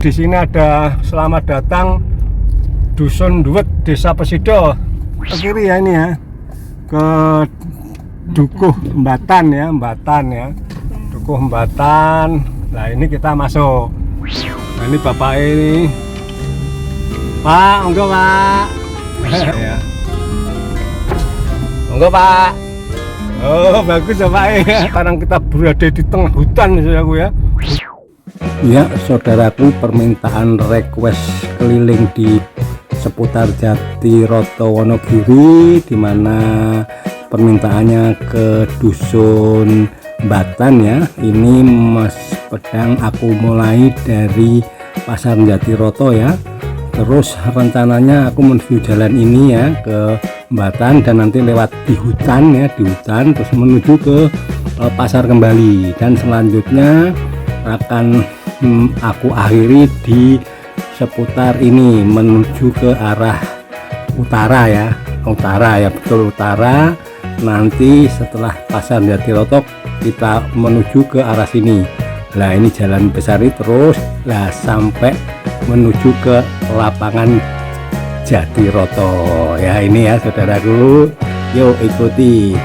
Di sini ada selamat datang Dusun Duet, Desa Pesido. Ke kiri ya ini ya, ke Dukuh Mbatan ya, Dukuh Mbatan. Nah ini kita masuk. Nah ini bapak ini, Pak, monggo Pak. Ya. Monggo Pak. Oh bagus ya Pak. Sekarang kita berada di tengah hutan saudaraku ya. Ya saudaraku, permintaan request keliling di seputar Jatiroto Wonogiri, dimana permintaannya ke Dusun Mbatan ya. Ini Mas Pedang aku mulai dari Pasar Jatiroto ya, terus rencananya aku menuju jalan ini ya ke Mbatan dan nanti lewat di hutan ya, terus menuju ke pasar kembali, dan selanjutnya akan aku akhiri di seputar ini menuju ke arah utara ya, betul utara. Nanti setelah Pasar Jatiroto kita menuju ke arah sini. Nah ini jalan besar ini terus lah sampai menuju ke lapangan Jatiroto ya. Ini ya saudaraku, yuk ikuti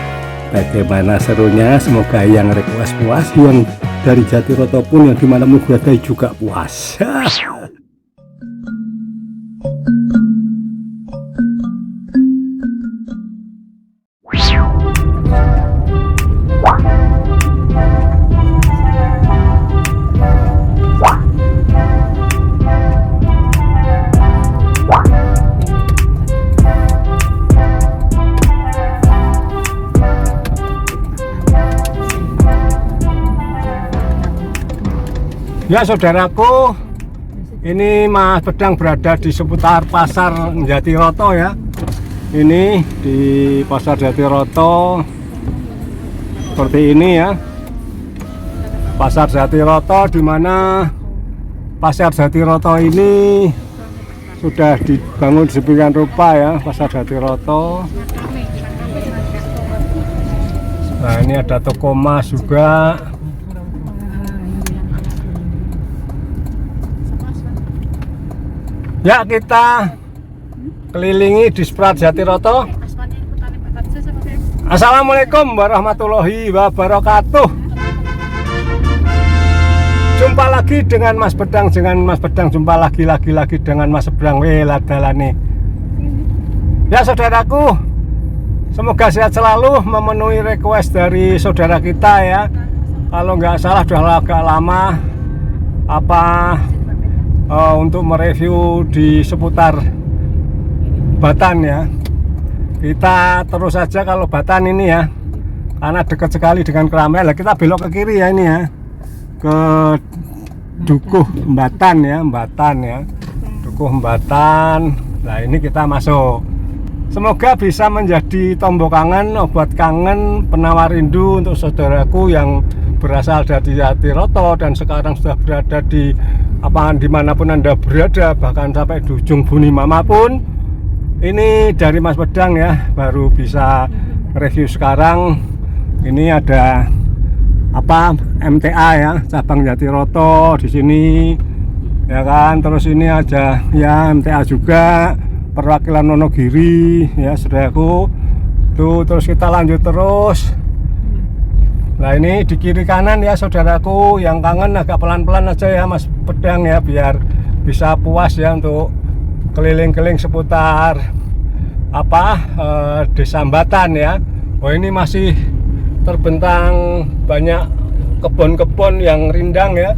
bagaimana serunya. Semoga yang request puas, yang dari Jatiroto pun yang dimana berada juga puas. Ya saudaraku, ini Mas Pedang berada di seputar Pasar Jatiroto ya. Ini di Pasar Jatiroto seperti ini ya. Pasar Jatiroto, dimana Pasar Jatiroto ini sudah dibangun sedemikian rupa ya, Pasar Jatiroto. Nah ini ada toko emas juga. Ya kita kelilingi di seputar Jatiroto. Assalamualaikum warahmatullahi wabarakatuh. Jumpa lagi dengan Mas Pedang, jumpa lagi dengan Mas Pedang Weladalani. Ya saudaraku, semoga sehat selalu, memenuhi request dari saudara kita ya. Kalau nggak salah sudah agak lama untuk mereview di seputar Batan ya. Kita terus saja kalau Batan ini ya, karena dekat sekali dengan keramaian. Kita belok ke kiri ya ini ya, ke Dukuh Mbatan ya, Dukuh Mbatan. Nah ini kita masuk. Semoga bisa menjadi tombol kangen, obat kangen, penawar rindu untuk saudaraku yang berasal dari Jatiroto dan sekarang sudah berada di dimanapun Anda berada, bahkan sampai di ujung bumi manapun. Ini dari Mas Pedang ya, baru bisa review sekarang. Ini ada MTA ya, cabang Jatiroto di sini ya kan. Terus ini ada ya MTA juga, perwakilan Wonogiri ya saudaraku. Tuh terus kita lanjut terus. Nah ini di kiri kanan ya saudaraku, yang kangen agak pelan-pelan aja ya Mas Pedang ya, biar bisa puas ya untuk keliling-keliling seputar Desa Mbatan ya. Oh ini masih terbentang banyak kebun-kebun yang rindang ya.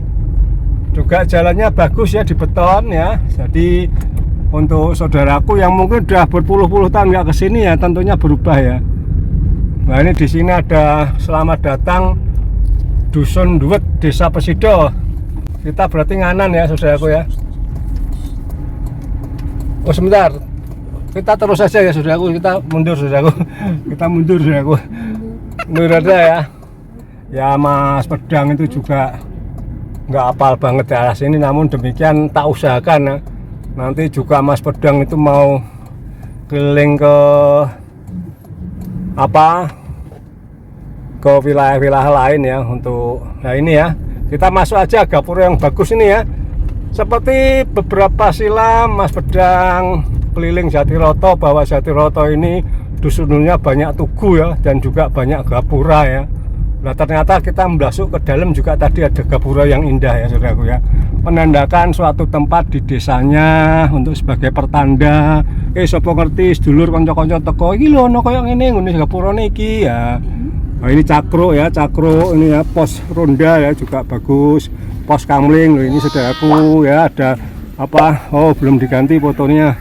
Juga jalannya bagus ya, di beton ya. Jadi untuk saudaraku yang mungkin udah berpuluh-puluh tahun nggak kesini ya, tentunya berubah ya. Nah ini di sini ada selamat datang Dusun Duet, Desa Pesido. Kita berarti nganan ya saudaraku ya. Oh sebentar, kita terus saja ya saudaraku, kita mundur saudaraku. Mundur aja ya. Ya Mas Pedang itu juga nggak hafal banget ya sini, namun demikian tak usahakan ya. Nanti juga Mas Pedang itu mau keliling ke ke wilayah-wilayah lain ya untuk. Nah ini ya, kita masuk aja gapura yang bagus ini ya. Seperti beberapa silam Mas Pedang keliling Jatiroto, bahwa Jatiroto ini dusunnya banyak tugu ya, dan juga banyak gapura ya. Nah ternyata kita masuk ke dalam juga tadi ada gapura yang indah ya saudaraku ya, menandakan suatu tempat di desanya untuk sebagai pertanda sapa ngerti sedulur kanca-kanca teko iki lho ana kaya ngene ngene gapura niki ya. Nah, ini cakro ya, cakro ini ya, pos ronda ya juga bagus, pos kamling loh ini saudaraku ya. Ada apa, oh belum diganti fotonya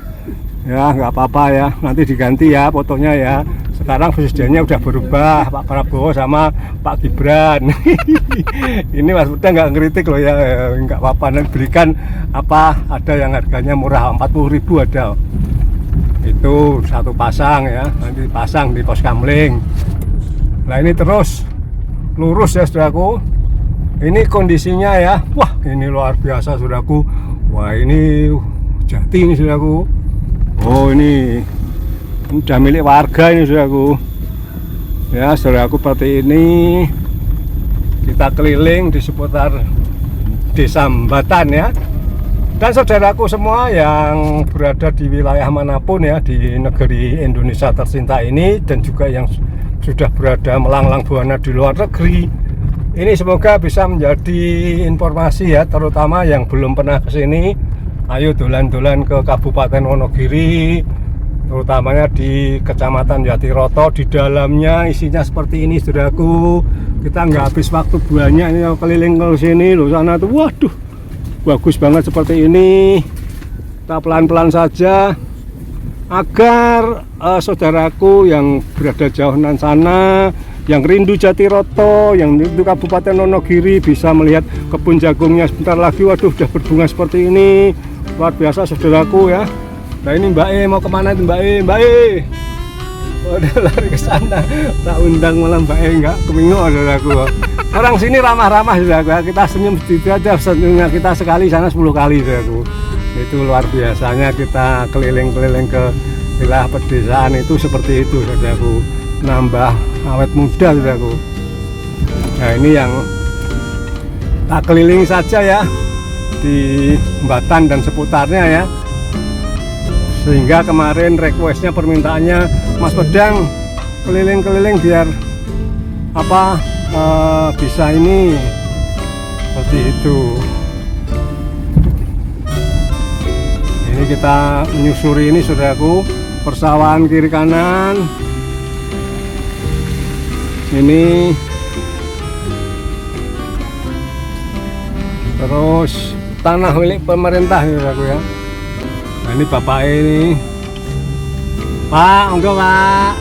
ya, nggak apa-apa ya, nanti diganti ya fotonya ya. Sekarang presidennya udah berubah, Pak Prabowo sama Pak Gibran. Ini Mas Buda nggak ngeritik loh ya, nggak apa-apa. Nanti berikan apa, ada yang harganya murah 40.000 ada. Itu satu pasang ya, nanti pasang di pos kamling. Nah ini terus lurus ya saudaraku. Ini kondisinya ya, wah ini luar biasa saudaraku. Wah ini jati ini saudaraku. Oh ini udah milik warga ini saudaraku ya. Saudaraku seperti ini kita keliling di seputar Desa Batan ya. Dan saudaraku semua yang berada di wilayah manapun ya di negeri Indonesia tercinta ini, dan juga yang sudah berada melanglang buana di luar negeri, ini semoga bisa menjadi informasi ya, terutama yang belum pernah kesini. Ayo dolan-dolan ke Kabupaten Wonogiri, terutamanya di Kecamatan Jatiroto. Di dalamnya isinya seperti ini saudaraku. Kita nggak habis waktu banyak ini keliling ke sini loh, sana tuh waduh bagus banget seperti ini. Kita pelan-pelan saja agar saudaraku yang berada jauh nan sana, yang rindu Jatiroto, yang rindu Kabupaten Wonogiri, bisa melihat kebun jagungnya sebentar lagi. Waduh udah berbunga seperti ini, luar biasa saudaraku ya. Nah ini Mbak E mau kemana itu Mbak E? Mbak E udah lari ke sana, tak undang malah Mbak E enggak kemingu saudaraku. Orang sini ramah-ramah saudaraku, kita senyum sedikit aja, senyumnya kita sekali sana 10 kali saudaraku. Itu luar biasanya kita keliling-keliling ke wilayah pedesaan itu seperti itu saudaraku, nambah awet muda saudaraku. Nah ini yang tak keliling saja ya di Batan dan seputarnya ya, sehingga kemarin requestnya, permintaannya Mas Pedang keliling-keliling biar apa bisa ini seperti itu. Ini kita menyusuri ini saudaraku, persawahan kiri kanan ini, terus tanah milik pemerintah ya saudaraku ya. Nah ini bapak ini, Pak, enggak Pak.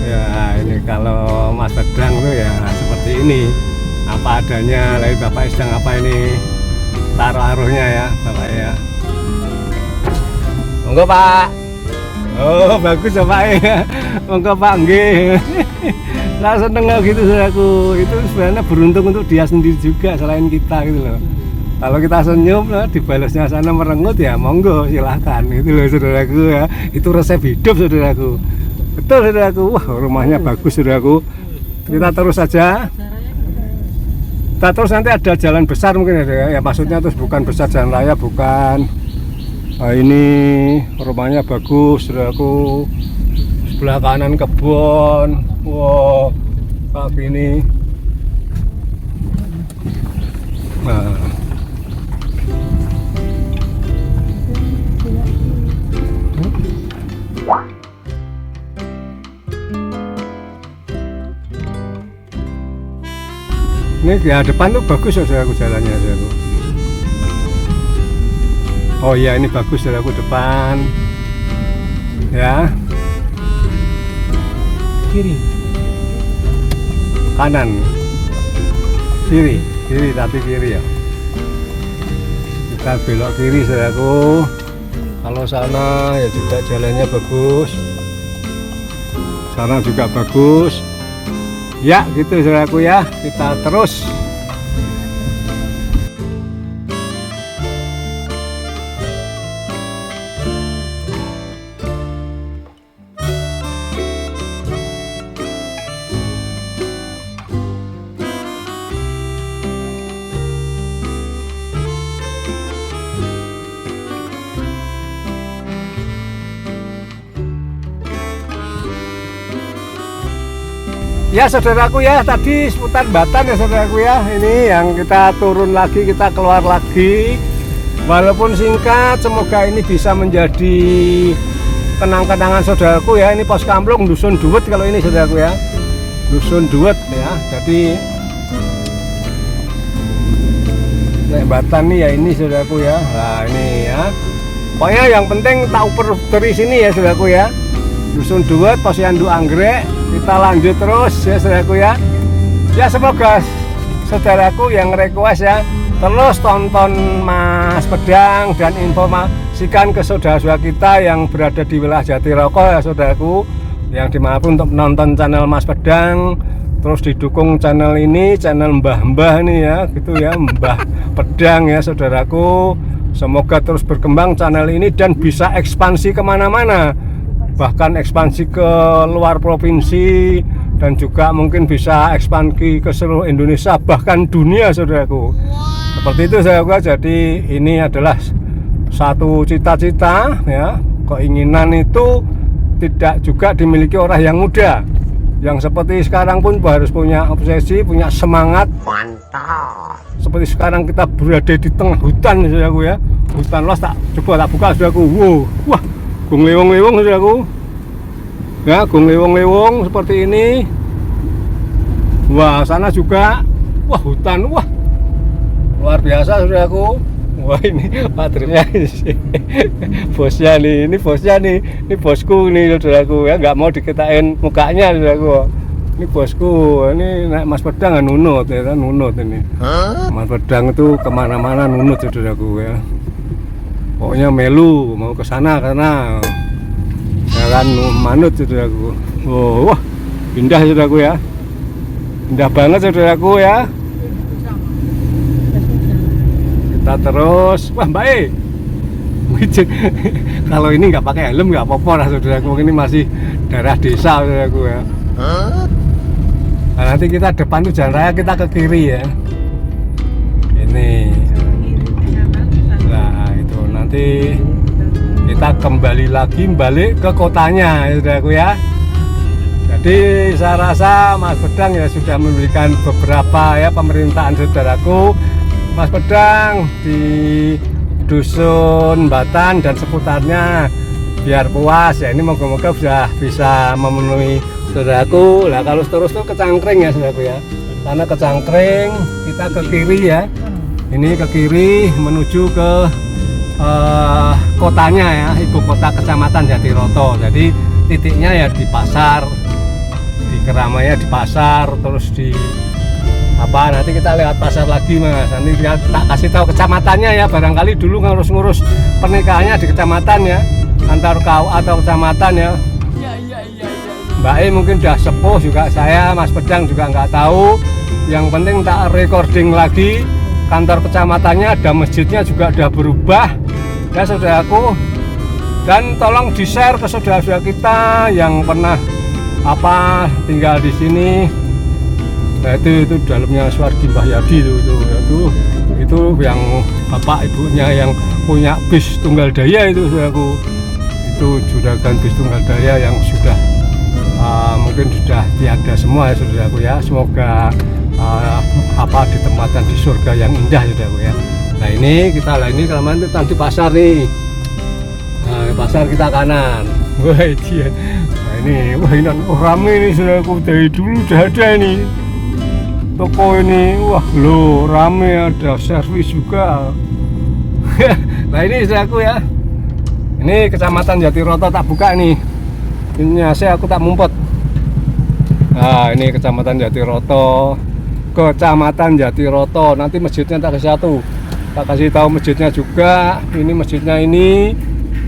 Ya ini kalau Mas Pedang tuh ya seperti ini, apa adanya. Lagi bapak sedang apa ini, taruh aruhnya ya bapak ya. Monggo Pak. Oh bagus ya Pak ya. Monggo Pak nggih. Lah seneng gitu saudaraku. Itu sebenarnya beruntung untuk dia sendiri juga selain kita gitu loh. Kalau kita senyum lah, dibalasnya sana merengut ya monggo silahkan gitu loh saudaraku ya. Itu resep hidup saudaraku. Betul saudaraku. Wah rumahnya bagus saudaraku. Kita terus saja. Kita terus, nanti ada jalan besar mungkin ya, maksudnya terus bukan besar jalan raya bukan. Nah, ini rumahnya bagus saudaraku, sebelah kanan kebun. Wow kayak gini. Nah ini ya depan tuh bagus ya saudaraku jalannya saudaraku. Oh iya ini bagus saudaraku depan ya. Kiri kanan kiri tapi kiri ya. Kita belok kiri saudaraku. Kalau sana ya juga jalannya bagus, sana juga bagus. Ya gitu saudaraku ya, kita terus. Ya saudaraku ya, tadi seputar Batan ya saudaraku ya. Ini yang kita turun lagi, kita keluar lagi. Walaupun singkat, semoga ini bisa menjadi kenang-kenangan saudaraku ya. Ini pos kamplong Dusun Duwet kalau ini saudaraku ya. Dusun Duwet ya. Jadi nek Batan nih ya ini saudaraku ya. Nah ini ya. Pokoknya yang penting tahu dari sini ya saudaraku ya. Dusun Duwet, Posyandu Anggrek. Kita lanjut terus ya saudaraku ya. Ya semoga saudaraku yang request ya terus tonton Mas Pedang dan informasikan ke saudara-saudara kita yang berada di wilayah Jatiroko ya saudaraku, yang dimanapun untuk menonton channel Mas Pedang. Terus didukung channel ini, channel Mbah-Mbah nih ya gitu ya, Mbah Pedang ya saudaraku. Semoga terus berkembang channel ini dan bisa ekspansi kemana-mana, bahkan ekspansi ke luar provinsi, dan juga mungkin bisa ekspansi ke seluruh Indonesia bahkan dunia saudaraku. Seperti itu saudaraku. Jadi ini adalah satu cita-cita ya, keinginan itu tidak juga dimiliki orang yang muda. Yang seperti sekarang pun harus punya obsesi, punya semangat. Mantap. Seperti sekarang kita berada di tengah hutan saudaraku ya. Hutan luas, coba tak buka saudaraku. Wow, wah, gung lewong-lewong saudaraku. Ya, gung lewong-lewong seperti ini. Wah, sana juga. Wah, hutan. Wah, luar biasa saudaraku. Wah, ini patrinya bosnya nih, ini bosnya nih, ini bosku nih saudaraku ya, nggak mau diketain mukanya saudaraku. Ini bosku, ini Mas Pedang nunut ya kan, nunut ini. Mas Pedang itu kemana-mana nunut saudaraku ya. Pokoknya melu mau ke sana karena ya kan manut saudaraku. Oh, wah, indah saudaraku ya, indah banget saudaraku ya. Kita terus, wah baik. Kalau ini nggak pakai helm nggak apa-apa lah saudaraku, ini masih daerah desa saudaraku ya. Nah, nanti kita depan tuh jalan raya, kita ke kiri ya. Ini. Nah itu nanti kita kembali lagi balik ke kotanya ya saudaraku ya. Jadi saya rasa Mas Pedang ya sudah memberikan beberapa ya pemerintahan saudaraku. Mas Pedang di Dusun Batan dan seputarnya biar puas ya. Ini moga-moga sudah bisa memenuhi saudaraku. Lah kalau terus tuh ke Cangkring ya saudaraku ya. Karena ke Cangkring kita ke kiri ya. Ini ke kiri menuju ke kotanya ya, ibu kota kecamatan Jatiroto. Jadi titiknya ya di pasar, di Keramaya di pasar, terus di apa nanti kita lewat pasar lagi Mas. Nanti kita tak kasih tahu kecamatannya ya, barangkali dulu ngurus-ngurus pernikahannya di kecamatan ya, antar KUA atau kecamatan ya. Mbak E mungkin udah sepuh juga, saya Mas Pedang juga nggak tahu. Yang penting tak recording lagi kantor kecamatannya, ada masjidnya juga udah berubah ya saudaraku. Dan tolong di share ke saudara-saudara kita yang pernah apa tinggal di sini. Nah itu dalamnya Suwargi Mbah Yadi itu yang bapak ibunya yang punya bis tunggal daya itu saudaraku. Itu juragan bis tunggal daya yang sudah mungkin sudah tiada semua ya saudaraku ya. Semoga apa ditempatkan di surga yang indah saudaraku ya. Nah ini kita lah ini kelamaan itu tadi pasar nih. Nah, pasar kita kanan. Wah dia. Nah ini wah ini rame nih saudaraku, dari dulu udah ada ini. Toko ini, wah lo rame, ada servis juga. Nah ini saudaraku ya, ini kecamatan Jatiroto tak buka nih. Ini AC aku tak mumpet. Nah ini kecamatan Jatiroto, kecamatan Jatiroto. Nanti masjidnya tak kasih satu, tak kasih tahu masjidnya juga. Ini masjidnya ini.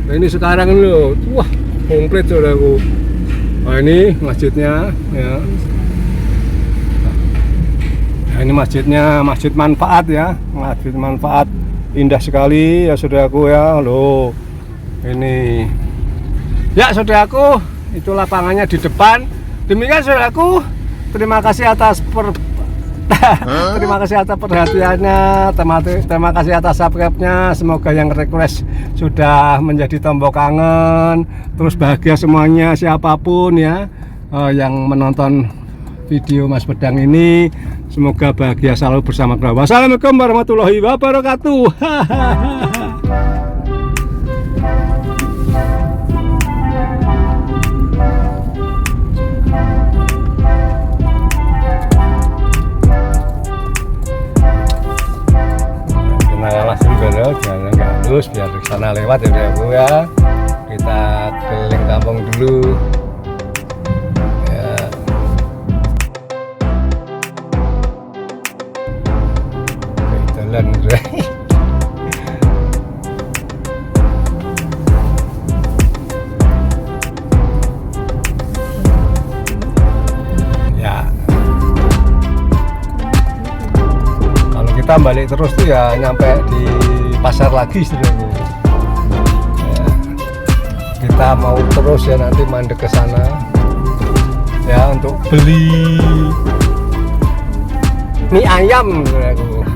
Nah, ini sekarang lo, wah komplit saudaraku. Nah ini masjidnya ya. Ini masjidnya, masjid manfaat ya, masjid manfaat, indah sekali ya saudaraku ya. Loh ini ya saudaraku, itu lapangannya di depan. Demikian saudaraku, terima kasih atas terima kasih atas perhatiannya, terima kasih atas subscribe-nya. Semoga yang request sudah menjadi tombol kangen, terus bahagia semuanya siapapun ya yang menonton video Mas Pedang ini. Semoga bahagia selalu bersama keluarga. Wassalamualaikum warahmatullahi wabarakatuh. Jalan nggak lurus biar di sana lewat ya Bu ya. Kita keliling kampung dulu ya. Jalan ya. Kalau kita balik terus tuh ya nyampe di pasar lagi saudaraku ya, kita mau terus ya nanti mandek ke sana ya untuk beli mie ayam saudaraku.